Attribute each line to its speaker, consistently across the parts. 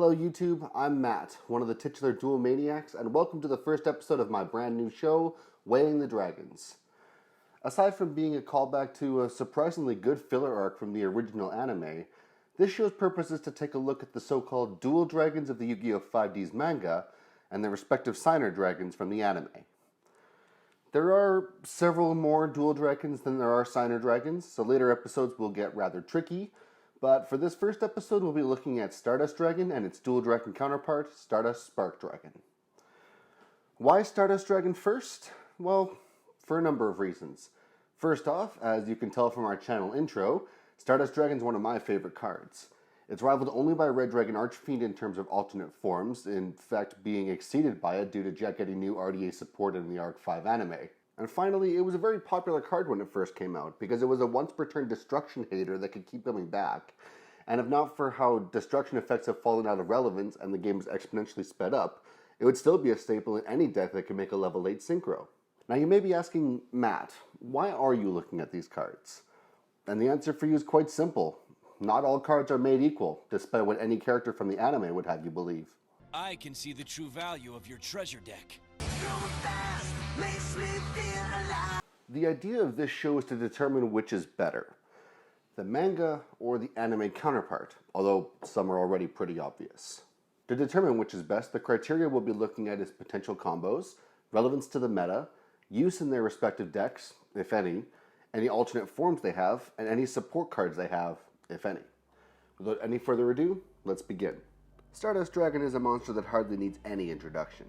Speaker 1: Hello YouTube, I'm Matt, one of the titular Duel Maniacs, and welcome to the first episode of my brand new show, Weighing the Dragons. Aside from being a callback to a surprisingly good filler arc from the original anime, this show's purpose is to take a look at the so-called Duel Dragons of the Yu-Gi-Oh! 5D's manga, and their respective signer dragons from the anime. There are several more Duel Dragons than there are signer dragons, so later episodes will get rather tricky. But for this first episode, we'll be looking at Stardust Dragon and its Dual Dragon counterpart, Stardust Spark Dragon. Why Stardust Dragon first? Well, for a number of reasons. First off, as you can tell from our channel intro, Stardust Dragon is one of my favorite cards. It's rivaled only by Red Dragon Archfiend in terms of alternate forms, in fact being exceeded by it due to Jet getting new RDA support in the Arc 5 anime. And finally, it was a very popular card when it first came out, because it was a once-per-turn destruction hater that could keep coming back. And if not for how destruction effects have fallen out of relevance and the game is exponentially sped up, it would still be a staple in any deck that can make a level 8 synchro. Now you may be asking, Matt, why are you looking at these cards? And the answer for you is quite simple. Not all cards are made equal, despite what any character from the anime would have you believe.
Speaker 2: I can see the true value of your treasure deck.
Speaker 1: The idea of this show is to determine which is better, the manga or the anime counterpart, although some are already pretty obvious. To determine which is best, the criteria we'll be looking at is potential combos, relevance to the meta, use in their respective decks, if any alternate forms they have, and any support cards they have, if any. Without any further ado, let's begin. Stardust Dragon is a monster that hardly needs any introduction.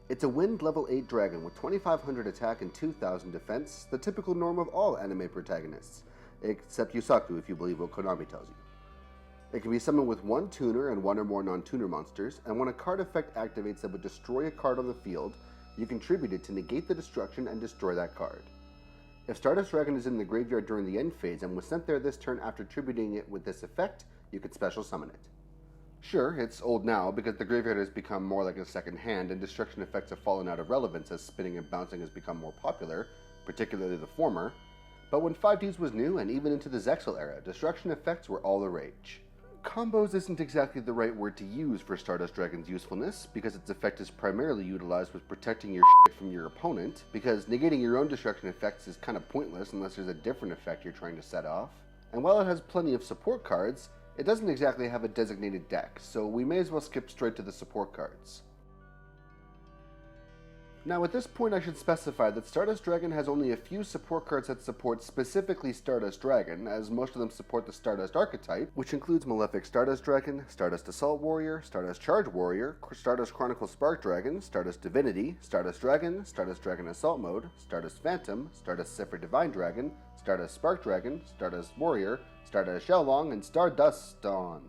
Speaker 1: It's a wind level 8 dragon with 2500 attack and 2000 defense, the typical norm of all anime protagonists, except Yusaku if you believe what Konami tells you. It can be summoned with one tuner and one or more non-tuner monsters, and when a card effect activates that would destroy a card on the field, you contribute it to negate the destruction and destroy that card. If Stardust Dragon is in the graveyard during the end phase and was sent there this turn after tributing it with this effect, you could special summon it. Sure, it's old now because the graveyard has become more like a second hand and destruction effects have fallen out of relevance as spinning and bouncing has become more popular, particularly the former, but when 5Ds was new and even into the Zexal era, destruction effects were all the rage. Combos isn't exactly the right word to use for Stardust Dragon's usefulness because its effect is primarily utilized with protecting your shit from your opponent, because negating your own destruction effects is kind of pointless unless there's a different effect you're trying to set off. And while it has plenty of support cards, it doesn't exactly have a designated deck, so we may as well skip straight to the support cards. Now at this point I should specify that Stardust Dragon has only a few support cards that support specifically Stardust Dragon, as most of them support the Stardust archetype, which includes Malefic Stardust Dragon, Stardust Assault Warrior, Stardust Charge Warrior, Stardust Chronicle Spark Dragon, Stardust Divinity, Stardust Dragon Assault Mode, Stardust Phantom, Stardust Zephyr Divine Dragon, Stardust Spark Dragon, Stardust Warrior, Stardust Shellong, and Stardust Dawn.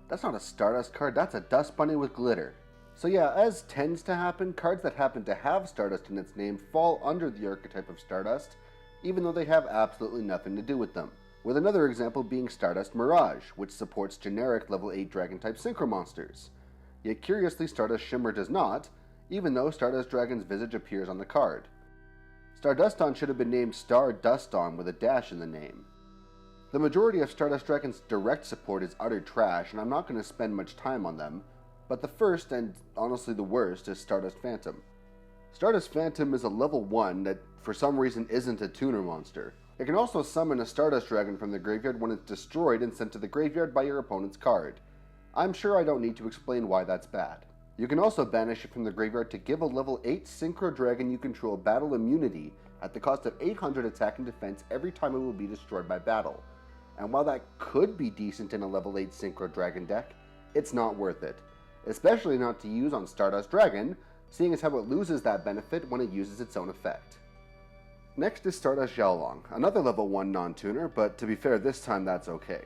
Speaker 1: That's not a Stardust card, that's a dust bunny with glitter. So yeah, as tends to happen, cards that happen to have Stardust in its name fall under the archetype of Stardust, even though they have absolutely nothing to do with them. With another example being Stardust Mirage, which supports generic level 8 Dragon-type Synchro monsters. Yet curiously, Stardust Shimmer does not, even though Stardust Dragon's visage appears on the card. Stardust Dawn should have been named Stardust Dawn with a dash in the name. The majority of Stardust Dragon's direct support is utter trash, and I'm not going to spend much time on them, but the first, and honestly the worst, is Stardust Phantom. Stardust Phantom is a level 1 that for some reason isn't a tuner monster. It can also summon a Stardust Dragon from the graveyard when it's destroyed and sent to the graveyard by your opponent's card. I'm sure I don't need to explain why that's bad. You can also banish it from the graveyard to give a level 8 Synchro Dragon you control battle immunity at the cost of 800 attack and defense every time it will be destroyed by battle. And while that could be decent in a level 8 Synchro Dragon deck, it's not worth it. Especially not to use on Stardust Dragon, seeing as how it loses that benefit when it uses its own effect. Next is Stardust Xiaolong, another level 1 non-tuner, but to be fair this time that's okay.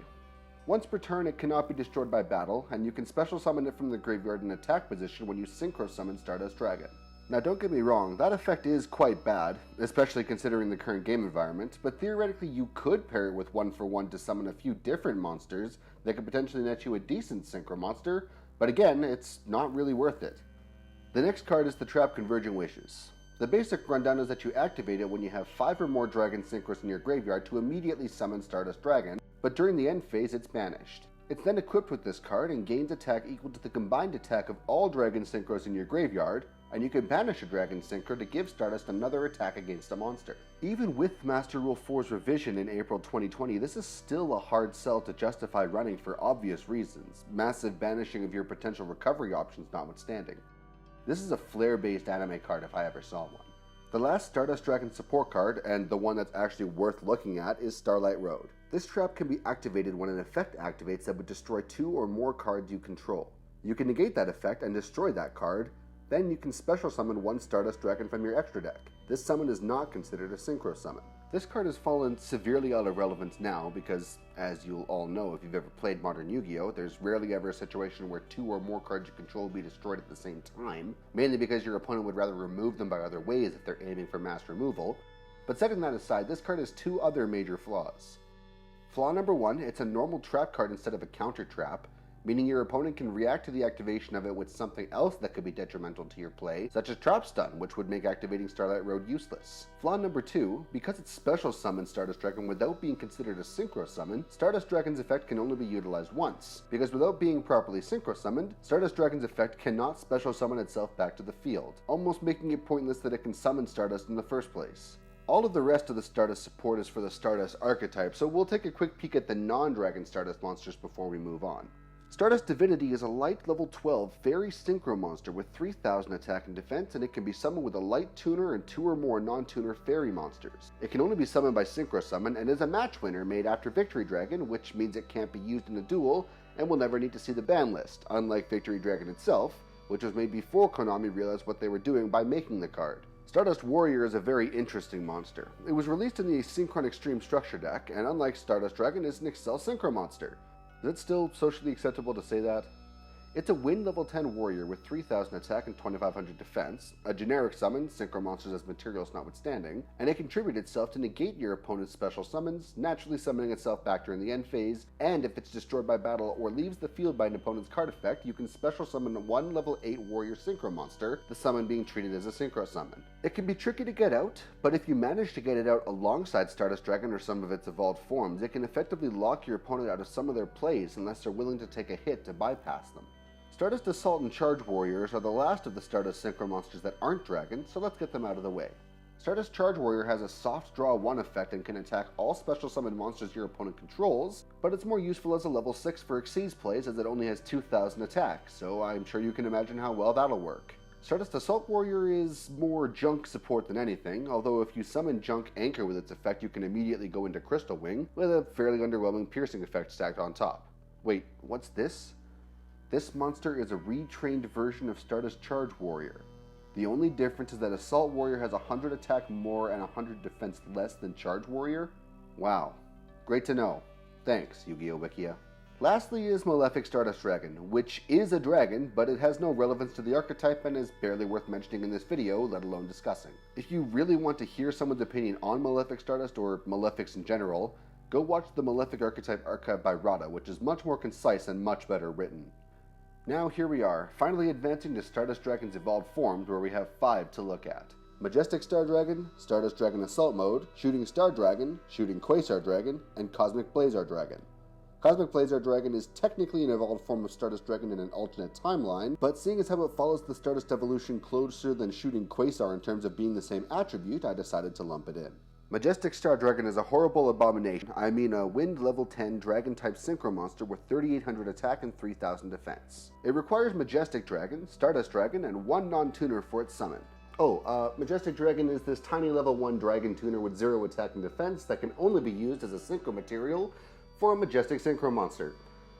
Speaker 1: Once per turn it cannot be destroyed by battle, and you can special summon it from the graveyard in attack position when you synchro summon Stardust Dragon. Now don't get me wrong, that effect is quite bad, especially considering the current game environment, but theoretically you could pair it with 1-for-1 to summon a few different monsters that could potentially net you a decent synchro monster, but again, it's not really worth it. The next card is the Trap Converging Wishes. The basic rundown is that you activate it when you have 5 or more Dragon Synchros in your graveyard to immediately summon Stardust Dragon, but during the end phase it's banished. It's then equipped with this card and gains attack equal to the combined attack of all Dragon Synchros in your graveyard, and you can banish a Dragon Synchro to give Stardust another attack against a monster. Even with Master Rule 4's revision in April 2020, this is still a hard sell to justify running for obvious reasons, massive banishing of your potential recovery options notwithstanding. This is a flare-based anime card if I ever saw one. The last Stardust Dragon support card, and the one that's actually worth looking at, is Starlight Road. This trap can be activated when an effect activates that would destroy 2 or more cards you control. You can negate that effect and destroy that card, then you can special summon one Stardust Dragon from your extra deck. This summon is not considered a synchro summon. This card has fallen severely out of relevance now because, as you'll all know if you've ever played Modern Yu-Gi-Oh!, there's rarely ever a situation where 2 or more cards you control will be destroyed at the same time, mainly because your opponent would rather remove them by other ways if they're aiming for mass removal. But setting that aside, this card has 2 other major flaws. Flaw number 1, it's a normal trap card instead of a counter trap, meaning your opponent can react to the activation of it with something else that could be detrimental to your play, such as Trap Stun, which would make activating Starlight Road useless. Flaw number 2, because it special summons Stardust Dragon without being considered a synchro summon, Stardust Dragon's effect can only be utilized once, because without being properly synchro summoned, Stardust Dragon's effect cannot special summon itself back to the field, almost making it pointless that it can summon Stardust in the first place. All of the rest of the Stardust support is for the Stardust archetype, so we'll take a quick peek at the non-Dragon Stardust monsters before we move on. Stardust Divinity is a light level 12 fairy synchro monster with 3000 attack and defense, and it can be summoned with a light tuner and 2 or more non-tuner fairy monsters. It can only be summoned by synchro summon and is a match winner made after Victory Dragon, which means it can't be used in a duel and will never need to see the ban list, unlike Victory Dragon itself, which was made before Konami realized what they were doing by making the card. Stardust Warrior is a very interesting monster. It was released in the Synchron Extreme Structure deck, and unlike Stardust Dragon, is an Excel Synchro monster. Is it still socially acceptable to say that? It's a Wind level 10 warrior with 3000 attack and 2500 defense, a generic summon, synchro monsters as materials notwithstanding, and it contributes itself to negate your opponent's special summons, naturally summoning itself back during the end phase, and if it's destroyed by battle or leaves the field by an opponent's card effect, you can special summon one level 8 warrior synchro monster, the summon being treated as a synchro summon. It can be tricky to get out, but if you manage to get it out alongside Stardust Dragon or some of its evolved forms, it can effectively lock your opponent out of some of their plays unless they're willing to take a hit to bypass them. Stardust Assault and Charge Warriors are the last of the Stardust Synchro monsters that aren't dragons, so let's get them out of the way. Stardust Charge Warrior has a soft draw 1 effect and can attack all special summoned monsters your opponent controls, but it's more useful as a level 6 for Xyz plays as it only has 2000 attack, so I'm sure you can imagine how well that'll work. Stardust Assault Warrior is more junk support than anything, although if you summon Junk Anchor with its effect you can immediately go into Crystal Wing, with a fairly underwhelming piercing effect stacked on top. Wait, what's this? This monster is a retrained version of Stardust Charge Warrior. The only difference is that Assault Warrior has 100 attack more and 100 defense less than Charge Warrior? Wow. Great to know. Thanks, Yu-Gi-Oh! Wikia. Lastly is Malefic Stardust Dragon, which is a dragon, but it has no relevance to the archetype and is barely worth mentioning in this video, let alone discussing. If you really want to hear someone's opinion on Malefic Stardust, or Malefics in general, go watch the Malefic Archetype archive by Rada, which is much more concise and much better written. Now here we are, finally advancing to Stardust Dragon's evolved forms, where we have 5 to look at. Majestic Star Dragon, Stardust Dragon Assault Mode, Shooting Star Dragon, Shooting Quasar Dragon, and Cosmic Blazar Dragon. Cosmic Blazar Dragon is technically an evolved form of Stardust Dragon in an alternate timeline, but seeing as how it follows the Stardust evolution closer than Shooting Quasar in terms of being the same attribute, I decided to lump it in. Majestic Star Dragon is a horrible abomination. I mean a Wind level 10 dragon-type synchro monster with 3800 attack and 3000 defense. It requires Majestic Dragon, Stardust Dragon, and 1 non-tuner for its summon. Majestic Dragon is this tiny level 1 dragon tuner with 0 attack and defense that can only be used as a synchro material for a Majestic Synchro monster,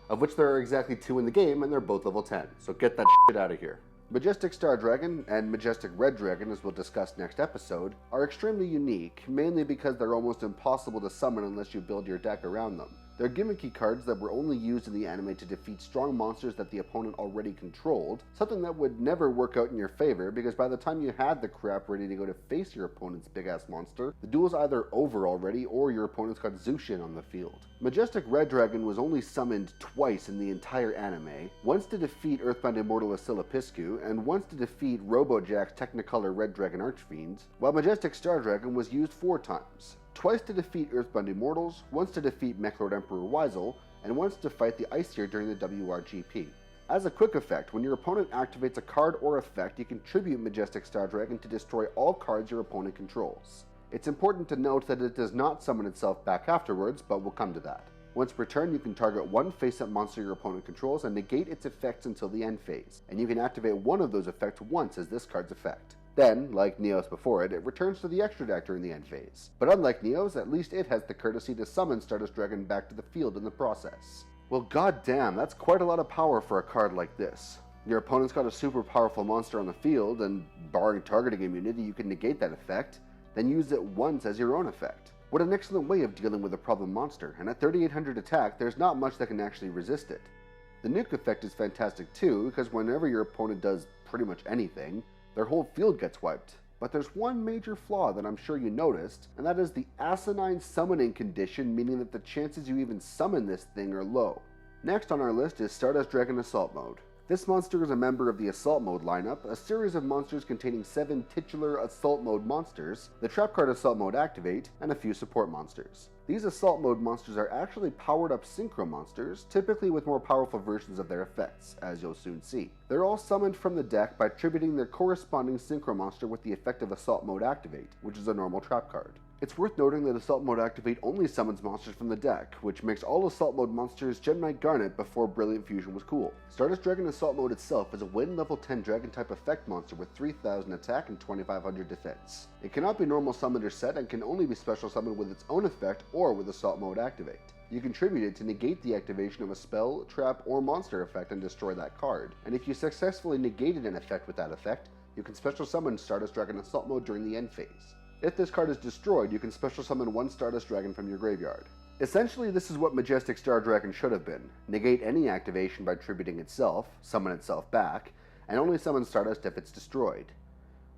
Speaker 1: of which there are exactly 2 in the game and they're both level 10, so get that shit out of here. Majestic Star Dragon and Majestic Red Dragon, as we'll discuss next episode, are extremely unique, mainly because they're almost impossible to summon unless you build your deck around them. They're gimmicky cards that were only used in the anime to defeat strong monsters that the opponent already controlled, something that would never work out in your favor because by the time you had the crap ready to go to face your opponent's big-ass monster, the duel's either over already or your opponent's got Zushin on the field. Majestic Red Dragon was only summoned twice in the entire anime, once to defeat Earthbound Immortal Asilapiscu, and once to defeat Robojack's Technicolor Red Dragon Archfiends, while Majestic Star Dragon was used 4 times. Twice to defeat Earthbound Immortals, once to defeat Mechlord Emperor Weisel, and wants to fight the Iceer during the WRGP. As a quick effect, when your opponent activates a card or effect, you can tribute Majestic Star Dragon to destroy all cards your opponent controls. It's important to note that it does not summon itself back afterwards, but we'll come to that. Once per turn, you can target one face-up monster your opponent controls and negate its effects until the end phase, and you can activate one of those effects once as this card's effect. Then, like Neos before it returns to the extra deck during the end phase. But unlike Neos, at least it has the courtesy to summon Stardust Dragon back to the field in the process. Well, goddamn, that's quite a lot of power for a card like this. Your opponent's got a super powerful monster on the field, and barring targeting immunity, you can negate that effect, then use it once as your own effect. What an excellent way of dealing with a problem monster, and at 3800 attack, there's not much that can actually resist it. The nuke effect is fantastic too, because whenever your opponent does pretty much anything, their whole field gets wiped. But there's one major flaw that I'm sure you noticed, and that is the asinine summoning condition, meaning that the chances you even summon this thing are low. Next on our list is Stardust Dragon Assault Mode. This monster is a member of the Assault Mode lineup, a series of monsters containing 7 titular Assault Mode monsters, the trap card Assault Mode Activate, and a few support monsters. These Assault Mode monsters are actually powered up synchro monsters, typically with more powerful versions of their effects, as you'll soon see. They're all summoned from the deck by tributing their corresponding synchro monster with the effect of Assault Mode Activate, which is a normal trap card. It's worth noting that Assault Mode Activate only summons monsters from the deck, which makes all Assault Mode monsters Gem Knight Garnet before Brilliant Fusion was cool. Stardust Dragon Assault Mode itself is a wind level 10 Dragon type effect monster with 3000 attack and 2500 defense. It cannot be normal summoned or set and can only be special summoned with its own effect or with Assault Mode Activate. You contribute it to negate the activation of a spell, trap, or monster effect and destroy that card, and if you successfully negated an effect with that effect, you can special summon Stardust Dragon Assault Mode during the end phase. If this card is destroyed, you can special summon one Stardust Dragon from your graveyard. Essentially, this is what Majestic Star Dragon should have been. Negate any activation by tributing itself, summon itself back, and only summon Stardust if it's destroyed.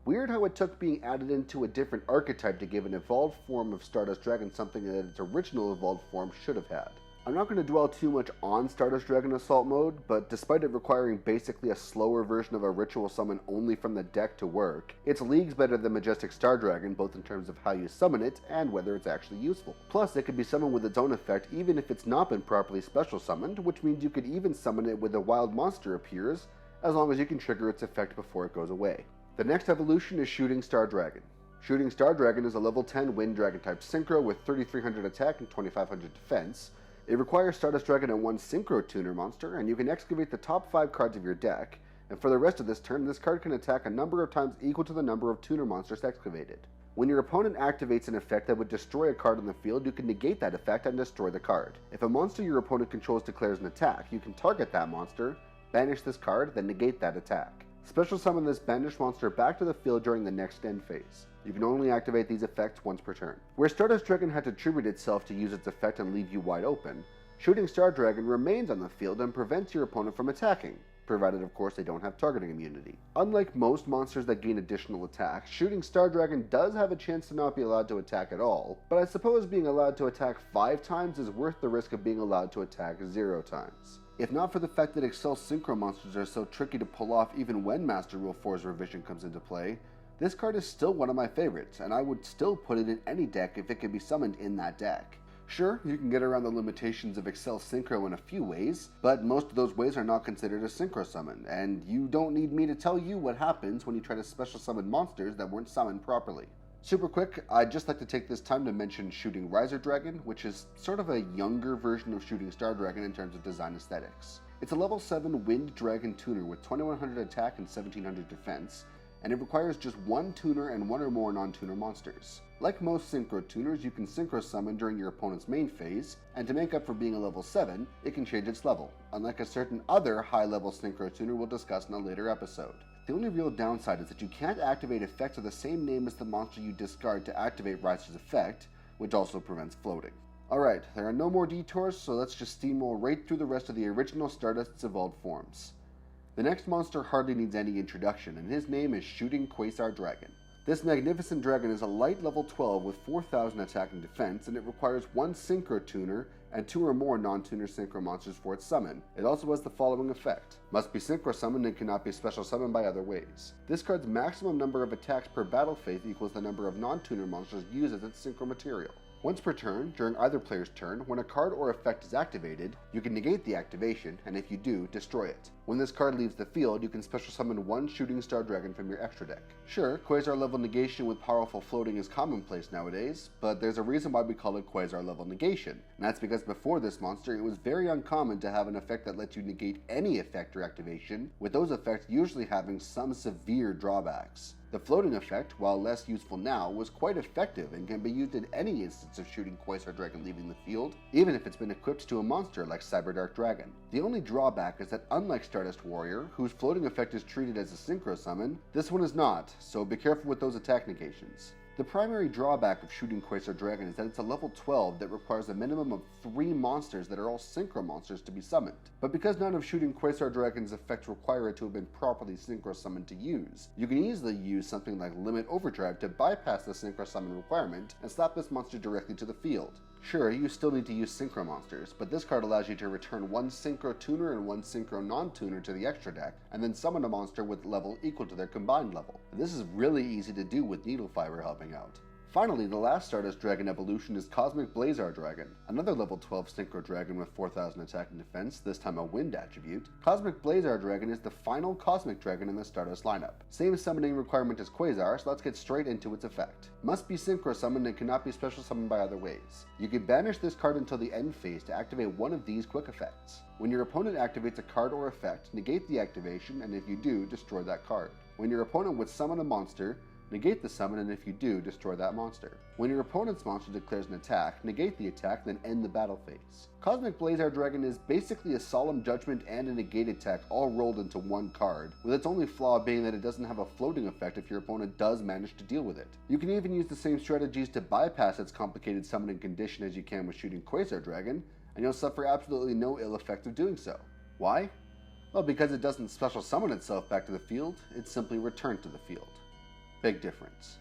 Speaker 1: Weird how it took being added into a different archetype to give an evolved form of Stardust Dragon something that its original evolved form should have had. I'm not going to dwell too much on Stardust Dragon Assault Mode, but despite it requiring basically a slower version of a ritual summon only from the deck to work, it's leagues better than Majestic Star Dragon both in terms of how you summon it and whether it's actually useful. Plus, it can be summoned with its own effect even if it's not been properly special summoned, which means you could even summon it when a wild monster appears, as long as you can trigger its effect before it goes away. The next evolution is Shooting Star Dragon. Shooting Star Dragon is a level 10 Wind Dragon type Synchro with 3300 attack and 2500 defense. It requires Stardust Dragon and one Synchro Tuner monster, and you can excavate the top 5 cards of your deck, and for the rest of this turn, this card can attack a number of times equal to the number of Tuner monsters excavated. When your opponent activates an effect that would destroy a card on the field, you can negate that effect and destroy the card. If a monster your opponent controls declares an attack, you can target that monster, banish this card, then negate that attack. Special summon this banished monster back to the field during the next end phase. You can only activate these effects once per turn. Where Stardust Dragon had to tribute itself to use its effect and leave you wide open, Shooting Star Dragon remains on the field and prevents your opponent from attacking, provided of course they don't have targeting immunity. Unlike most monsters that gain additional attacks, Shooting Star Dragon does have a chance to not be allowed to attack at all, but I suppose being allowed to attack 5 times is worth the risk of being allowed to attack 0 times. If not for the fact that Excel Synchro monsters are so tricky to pull off even when Master Rule 4's revision comes into play, this card is still one of my favorites, and I would still put it in any deck if it could be summoned in that deck. Sure, you can get around the limitations of Excel Synchro in a few ways, but most of those ways are not considered a Synchro summon, and you don't need me to tell you what happens when you try to special summon monsters that weren't summoned properly. Super quick, I'd just like to take this time to mention Shooting Riser Dragon, which is sort of a younger version of Shooting Star Dragon in terms of design aesthetics. It's a level 7 Wind Dragon Tuner with 2100 attack and 1700 defense, and it requires just one tuner and one or more non-tuner monsters. Like most Synchro tuners, you can Synchro summon during your opponent's main phase, and to make up for being a level 7, it can change its level, unlike a certain other high-level Synchro tuner we'll discuss in a later episode. The only real downside is that you can't activate effects of the same name as the monster you discard to activate Riser's effect, which also prevents floating. Alright, there are no more detours, so let's just steamroll right through the rest of the original Stardust's evolved forms. The next monster hardly needs any introduction, and his name is Shooting Quasar Dragon. This magnificent dragon is a light level 12 with 4000 attack and defense, and it requires one Synchro Tuner and 2 or more non-tuner Synchro monsters for its summon. It also has the following effect. Must be Synchro summoned and cannot be special summoned by other ways. This card's maximum number of attacks per battle phase equals the number of non-tuner monsters used as its Synchro material. Once per turn, during either player's turn, when a card or effect is activated, you can negate the activation, and if you do, destroy it. When this card leaves the field, you can special summon one Shooting Star Dragon from your extra deck. Sure, Quasar level negation with powerful floating is commonplace nowadays, but there's a reason why we call it Quasar level negation, and that's because before this monster, it was very uncommon to have an effect that lets you negate any effect or activation, with those effects usually having some severe drawbacks. The floating effect, while less useful now, was quite effective and can be used in any instance of shooting Quasar Dragon leaving the field, even if it's been equipped to a monster like Cyberdark Dragon. The only drawback is that unlike Stardust Warrior, whose floating effect is treated as a synchro summon, this one is not, so be careful with those attack negations. The primary drawback of shooting Quasar Dragon is that it's a level 12 that requires a minimum of 3 monsters that are all synchro monsters to be summoned. But because none of shooting Quasar Dragon's effects require it to have been properly synchro summoned to use, you can easily use something like Limit Overdrive to bypass the synchro summon requirement and slap this monster directly to the field. Sure, you still need to use synchro monsters, but this card allows you to return one synchro tuner and one synchro non-tuner to the extra deck, and then summon a monster with level equal to their combined level. And this is really easy to do with Needle Fiber helping out. Finally, the last Stardust Dragon evolution is Cosmic Blazar Dragon, another level 12 Synchro Dragon with 4000 attack and defense, this time a wind attribute. Cosmic Blazar Dragon is the final Cosmic Dragon in the Stardust lineup. Same summoning requirement as Quasar, so let's get straight into its effect. Must be synchro summoned and cannot be special summoned by other ways. You can banish this card until the end phase to activate one of these quick effects. When your opponent activates a card or effect, negate the activation, and if you do, destroy that card. When your opponent would summon a monster, negate the summon, and if you do, destroy that monster. When your opponent's monster declares an attack, negate the attack, then end the battle phase. Cosmic Blazar Dragon is basically a Solemn Judgment and a negate attack all rolled into one card, with its only flaw being that it doesn't have a floating effect if your opponent does manage to deal with it. You can even use the same strategies to bypass its complicated summoning condition as you can with shooting Quasar Dragon, and you'll suffer absolutely no ill effect of doing so. Why? Well, because it doesn't special summon itself back to the field, it's simply returned to the field. Big difference.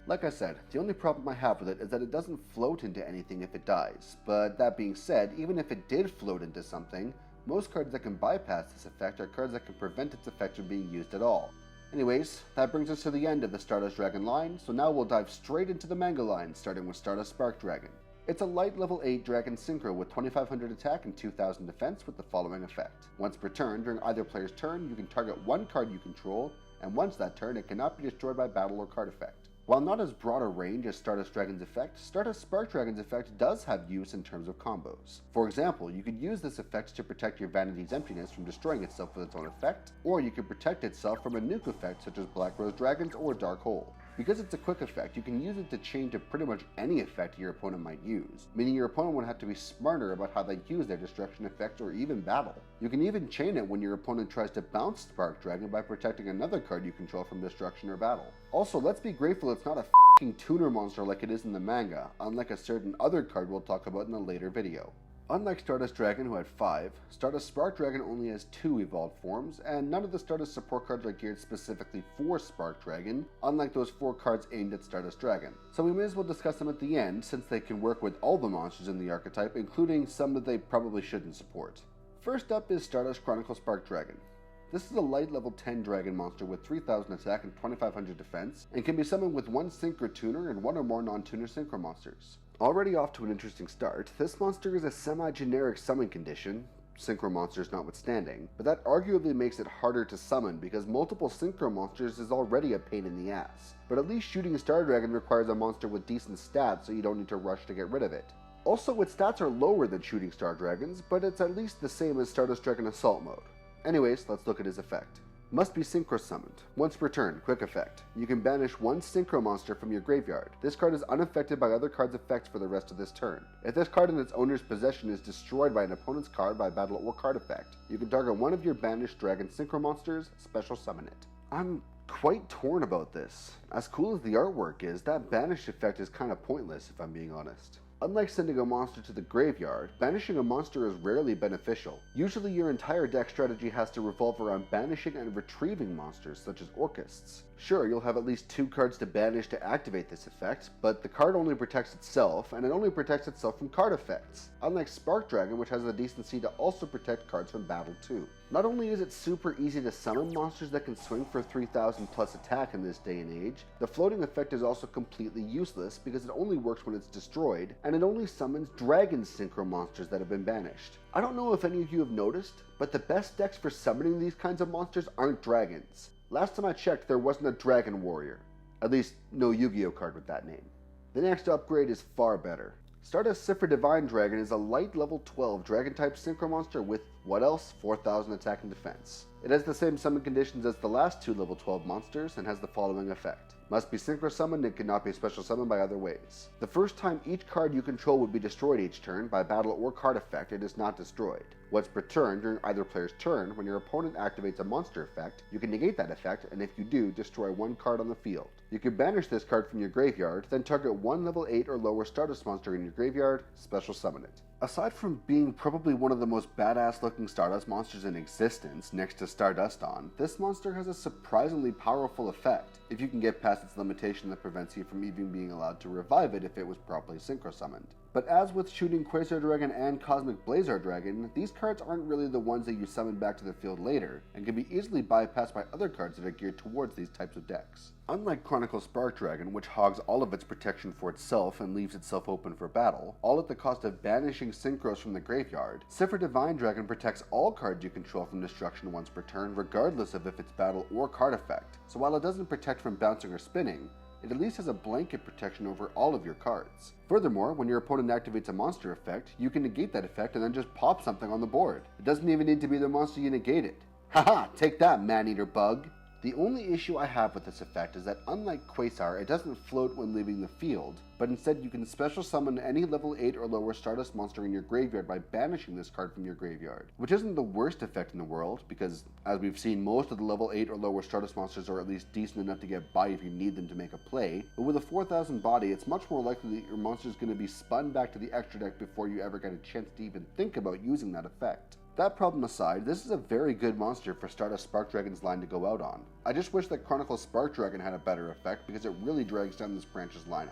Speaker 1: Like I said, the only problem I have with it is that it doesn't float into anything if it dies, but that being said, even if it did float into something, most cards that can bypass this effect are cards that can prevent its effect from being used at all. Anyways, that brings us to the end of the Stardust Dragon line, so now we'll dive straight into the manga line, starting with Stardust Spark Dragon. It's a light level 8 Dragon Synchro with 2500 attack and 2000 defense with the following effect. Once per turn, during either player's turn, you can target one card you control, and once that turn, it cannot be destroyed by battle or card effect. While not as broad a range as Stardust Dragon's effect, Stardust Spark Dragon's effect does have use in terms of combos. For example, you could use this effect to protect your Vanity's Emptiness from destroying itself with its own effect, or you could protect itself from a nuke effect such as Black Rose Dragons or Dark Hole. Because it's a quick effect, you can use it to chain to pretty much any effect your opponent might use, meaning your opponent would have to be smarter about how they use their destruction effects or even battle. You can even chain it when your opponent tries to bounce Spark Dragon by protecting another card you control from destruction or battle. Also, let's be grateful it's not a f***ing tuner monster like it is in the manga, unlike a certain other card we'll talk about in a later video. Unlike Stardust Dragon, who had 5, Stardust Spark Dragon only has 2 evolved forms, and none of the Stardust support cards are geared specifically for Spark Dragon, unlike those 4 cards aimed at Stardust Dragon. So we may as well discuss them at the end, since they can work with all the monsters in the archetype, including some that they probably shouldn't support. First up is Stardust Chronicle Spark Dragon. This is a light level 10 dragon monster with 3000 attack and 2500 defense, and can be summoned with one Synchro Tuner and one or more non-tuner Synchro monsters. Already off to an interesting start, this monster is a semi-generic summon condition, Synchro monsters notwithstanding, but that arguably makes it harder to summon because multiple Synchro monsters is already a pain in the ass. But at least shooting Star Dragon requires a monster with decent stats so you don't need to rush to get rid of it. Also, its stats are lower than shooting Star Dragon's, but it's at least the same as Stardust Dragon Assault mode. Anyways, let's look at his effect. Must be synchro summoned. Once per turn, quick effect. You can banish one synchro monster from your graveyard. This card is unaffected by other cards' effects for the rest of this turn. If this card in its owner's possession is destroyed by an opponent's card by battle or card effect, you can target one of your banished dragon synchro monsters, special summon it. I'm quite torn about this. As cool as the artwork is, that banish effect is kinda pointless if I'm being honest. Unlike sending a monster to the graveyard, banishing a monster is rarely beneficial. Usually your entire deck strategy has to revolve around banishing and retrieving monsters such as Orcists. Sure, you'll have at least 2 cards to banish to activate this effect, but the card only protects itself, and it only protects itself from card effects, unlike Spark Dragon, which has the decency to also protect cards from battle too. Not only is it super easy to summon monsters that can swing for 3000 plus attack in this day and age, the floating effect is also completely useless because it only works when it's destroyed, and it only summons dragon synchro monsters that have been banished. I don't know if any of you have noticed, but the best decks for summoning these kinds of monsters aren't dragons. Last time I checked, there wasn't a dragon warrior. At least, no Yu-Gi-Oh card with that name. The next upgrade is far better. Stardust Cipher Divine Dragon is a light level 12 dragon-type synchro monster with, what else, 4000 attack and defense. It has the same summon conditions as the last two level 12 monsters and has the following effect. Must be synchro summoned and cannot be special summoned by other ways. The first time each card you control would be destroyed each turn by battle or card effect, it is not destroyed. Once per turn, during either player's turn, when your opponent activates a monster effect, you can negate that effect, and if you do, destroy one card on the field. You can banish this card from your graveyard, then target one level 8 or lower Stardust monster in your graveyard, special summon it. Aside from being probably one of the most badass looking Stardust monsters in existence, next to Starduston, this monster has a surprisingly powerful effect, if you can get past its limitation that prevents you from even being allowed to revive it if it was properly synchro summoned. But as with shooting Quasar Dragon and Cosmic Blazar Dragon, these cards aren't really the ones that you summon back to the field later, and can be easily bypassed by other cards that are geared towards these types of decks. Unlike Chronicle Spark Dragon, which hogs all of its protection for itself and leaves itself open for battle, all at the cost of banishing synchros from the graveyard, Cipher Divine Dragon protects all cards you control from destruction once per turn, regardless of if it's battle or card effect. So while it doesn't protect from bouncing or spinning, it at least has a blanket protection over all of your cards. Furthermore, when your opponent activates a monster effect, you can negate that effect and then just pop something on the board. It doesn't even need to be the monster you negated. Haha, take that, man-eater bug! The only issue I have with this effect is that unlike Quasar, it doesn't float when leaving the field, but instead you can special summon any level 8 or lower Stardust monster in your graveyard by banishing this card from your graveyard. Which isn't the worst effect in the world, because as we've seen, most of the level 8 or lower Stardust monsters are at least decent enough to get by if you need them to make a play, but with a 4000 body, it's much more likely that your monster is going to be spun back to the extra deck before you ever get a chance to even think about using that effect. That problem aside, this is a very good monster for Stardust Spark Dragon's line to go out on. I just wish that Chronicle Spark Dragon had a better effect because it really drags down this branch's lineup.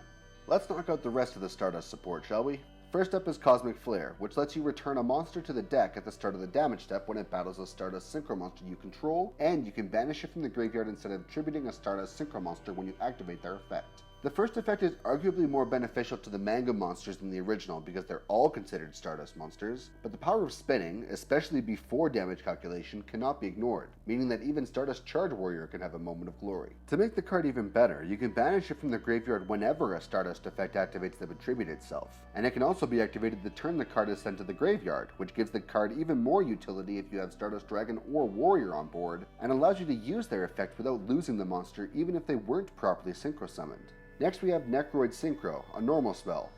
Speaker 1: Let's knock out the rest of the Stardust support, shall we? First up is Cosmic Flare, which lets you return a monster to the deck at the start of the damage step when it battles a Stardust Synchro monster you control, and you can banish it from the graveyard instead of attributing a Stardust Synchro monster when you activate their effect. The first effect is arguably more beneficial to the manga monsters than the original because they're all considered Stardust monsters, but the power of spinning, especially before damage calculation, cannot be ignored, meaning that even Stardust Charge Warrior can have a moment of glory. To make the card even better, you can banish it from the graveyard whenever a Stardust effect activates the attribute itself, and it can also be activated the turn the card is sent to the graveyard, which gives the card even more utility if you have Stardust Dragon or Warrior on board, and allows you to use their effect without losing the monster even if they weren't properly synchro summoned. Next we have Necroid Synchro, a normal spell.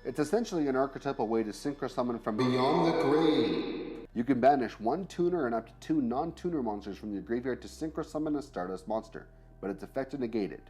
Speaker 1: It's essentially an archetypal way to synchro summon from beyond the grave. You can banish one tuner and up to 2 non-tuner monsters from your graveyard to synchro summon a Stardust monster, but its effect is negated.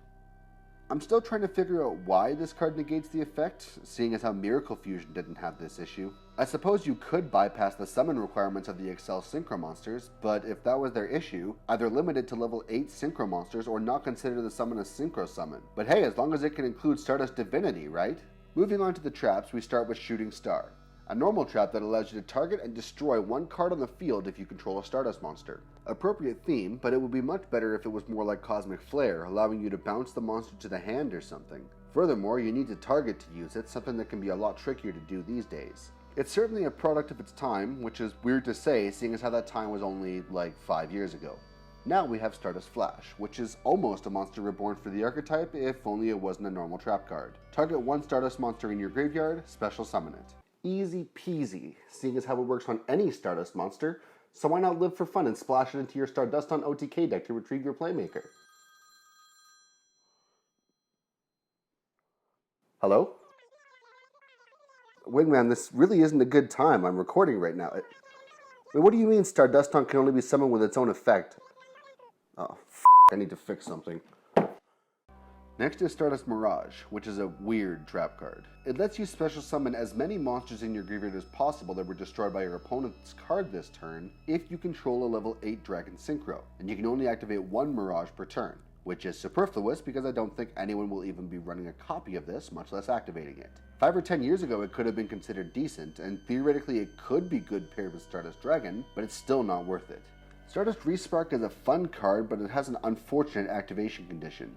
Speaker 1: I'm still trying to figure out why this card negates the effect, seeing as how Miracle Fusion didn't have this issue. I suppose you could bypass the summon requirements of the Excel Synchro monsters, but if that was their issue, either limit it to level 8 Synchro monsters or not consider the summon a Synchro summon. But hey, as long as it can include Stardust Divinity, right? Moving on to the traps, we start with Shooting Star, a normal trap that allows you to target and destroy one card on the field if you control a Stardust monster. Appropriate theme, but it would be much better if it was more like Cosmic Flare, allowing you to bounce the monster to the hand or something. Furthermore, you need to target to use it, something that can be a lot trickier to do these days. It's certainly a product of its time, which is weird to say, seeing as how that time was only like 5 years ago. Now we have Stardust Flash, which is almost a monster reborn for the archetype if only it wasn't a normal trap card. Target one Stardust monster in your graveyard, special summon it. Easy peasy, seeing as how it works on any Stardust monster, so why not live for fun and splash it into your Starduston OTK deck to retrieve your Playmaker? Hello? Wingman, this really isn't a good time. I'm recording right now. Wait, what do you mean Starduston can only be summoned with its own effect? Oh, I need to fix something. Next is Stardust Mirage, which is a weird trap card. It lets you special summon as many monsters in your graveyard as possible that were destroyed by your opponent's card this turn if you control a level 8 Dragon Synchro, and you can only activate one Mirage per turn. which is superfluous because I don't think anyone will even be running a copy of this, much less activating it. 5 or 10 years ago, it could have been considered decent, and theoretically it could be good paired with Stardust Dragon, but it's still not worth it. Stardust Respark is a fun card, but it has an unfortunate activation condition.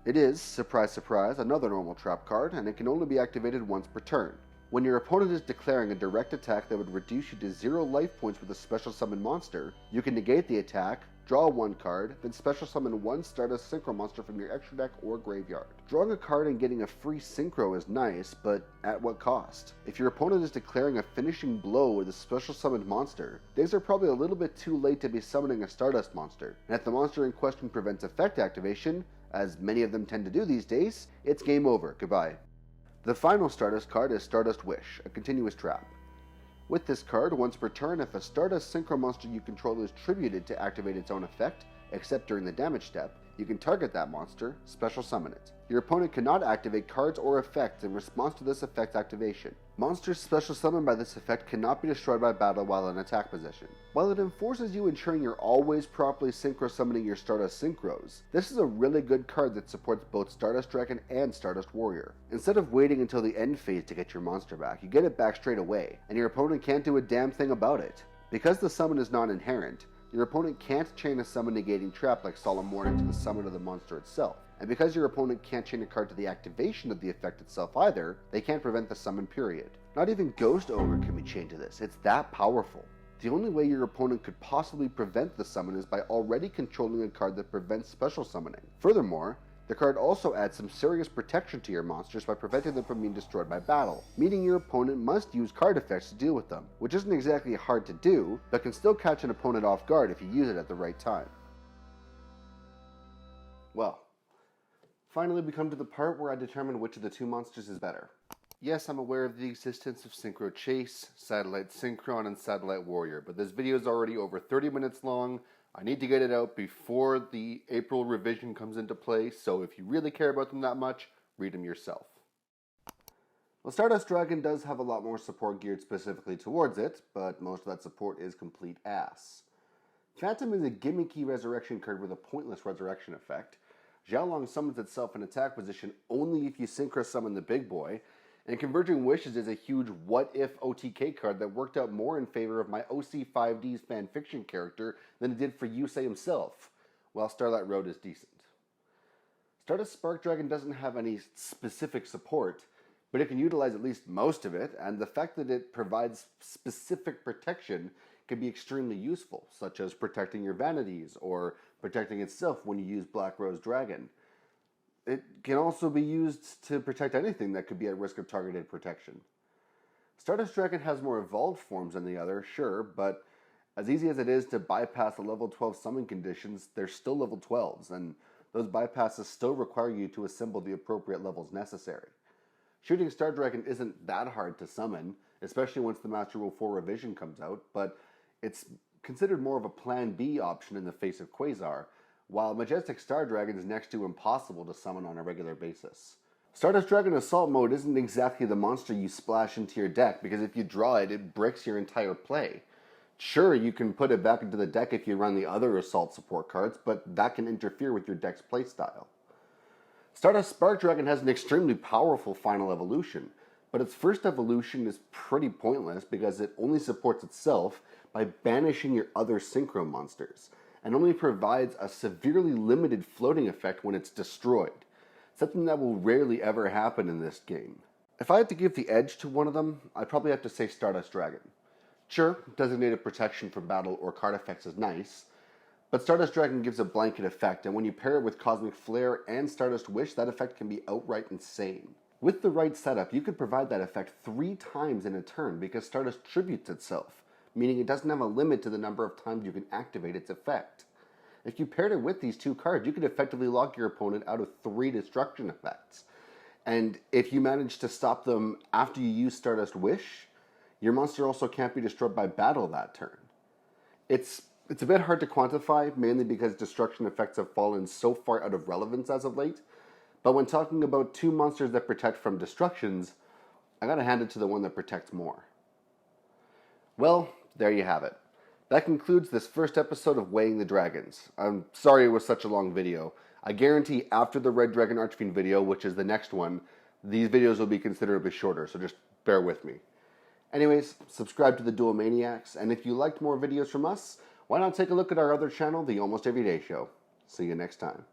Speaker 1: It is, surprise surprise, another normal trap card, and it can only be activated once per turn. When your opponent is declaring a direct attack that would reduce you to 0 life points with a special summon monster, you can negate the attack, draw 1 card, then special summon 1 Stardust Synchro monster from your extra deck or graveyard. Drawing a card and getting a free Synchro is nice, but at what cost? If your opponent is declaring a finishing blow with a special summoned monster, these are probably a little bit too late to be summoning a Stardust monster, and if the monster in question prevents effect activation, as many of them tend to do these days, it's game over, goodbye. The final Stardust card is Stardust Wish, a continuous trap. With this card, once per turn, if a Stardust Synchro monster you control is tributed to activate its own effect, except during the damage step, you can target that monster, special summon it. Your opponent cannot activate cards or effects in response to this effect activation. Monsters special summoned by this effect cannot be destroyed by battle while in attack position. While it enforces you ensuring you're always properly synchro summoning your Stardust Synchros, this is a really good card that supports both Stardust Dragon and Stardust Warrior. Instead of waiting until the end phase to get your monster back, you get it back straight away, and your opponent can't do a damn thing about it. Because the summon is non-inherent, your opponent can't chain a summon negating trap like Solemn Warning to the summon of the monster itself. And because your opponent can't chain a card to the activation of the effect itself either, they can't prevent the summon period. Not even Ghost Ogre can be chained to this, it's that powerful. The only way your opponent could possibly prevent the summon is by already controlling a card that prevents special summoning. Furthermore, the card also adds some serious protection to your monsters by preventing them from being destroyed by battle, meaning your opponent must use card effects to deal with them, which isn't exactly hard to do, but can still catch an opponent off guard if you use it at the right time. Well, finally we come to the part where I determine which of the two monsters is better. Yes, I'm aware of the existence of Synchro Chase, Satellite Synchron, and Satellite Warrior, but this video is already over 30 minutes long. I need to get it out before the April revision comes into play, so if you really care about them that much, read them yourself. Well, Stardust Dragon does have a lot more support geared specifically towards it, but most of that support is complete ass. Phantom is a gimmicky resurrection card with a pointless resurrection effect. Xiaolong summons itself in attack position only if you synchro summon the big boy, and Converging Wishes is a huge what-if OTK card that worked out more in favor of my OC5D's fanfiction character than it did for Yusei himself, while Starlight Road is decent. Stardust Spark Dragon doesn't have any specific support, but it can utilize at least most of it, and the fact that it provides specific protection can be extremely useful, such as protecting your vanities, or protecting itself when you use Black Rose Dragon. It can also be used to protect anything that could be at risk of targeted protection. Stardust Dragon has more evolved forms than the other, sure, but as easy as it is to bypass the level 12 summon conditions, they're still level 12s, and those bypasses still require you to assemble the appropriate levels necessary. Shooting Star Dragon isn't that hard to summon, especially once the Master Rule 4 revision comes out, but it's considered more of a Plan B option in the face of Quasar, while Majestic Star Dragon is next to impossible to summon on a regular basis. Stardust Dragon Assault Mode isn't exactly the monster you splash into your deck, because if you draw it, it breaks your entire play. Sure, you can put it back into the deck if you run the other Assault support cards, but that can interfere with your deck's playstyle. Stardust Spark Dragon has an extremely powerful final evolution, but its first evolution is pretty pointless because it only supports itself by banishing your other Synchro monsters, and only provides a severely limited floating effect when it's destroyed, something that will rarely ever happen in this game. If I had to give the edge to one of them, I'd probably have to say Stardust Dragon. Sure, designated protection from battle or card effects is nice, but Stardust Dragon gives a blanket effect, and when you pair it with Cosmic Flare and Stardust Wish, that effect can be outright insane. With the right setup, you could provide that effect 3 times in a turn because Stardust tributes itself, meaning it doesn't have a limit to the number of times you can activate its effect. If you paired it with these 2 cards, you could effectively lock your opponent out of 3 destruction effects. And if you manage to stop them after you use Stardust Wish, your monster also can't be destroyed by battle that turn. It's a bit hard to quantify, mainly because destruction effects have fallen so far out of relevance as of late, but when talking about 2 monsters that protect from destructions, I gotta hand it to the one that protects more. Well, there you have it. That concludes this first episode of Weighing the Dragons. I'm sorry it was such a long video. I guarantee after the Red Dragon Archfiend video, which is the next one, these videos will be considerably shorter, so just bear with me. Anyways, subscribe to the Duel Maniacs, and if you liked more videos from us, why not take a look at our other channel, The Almost Everyday Show. See you next time.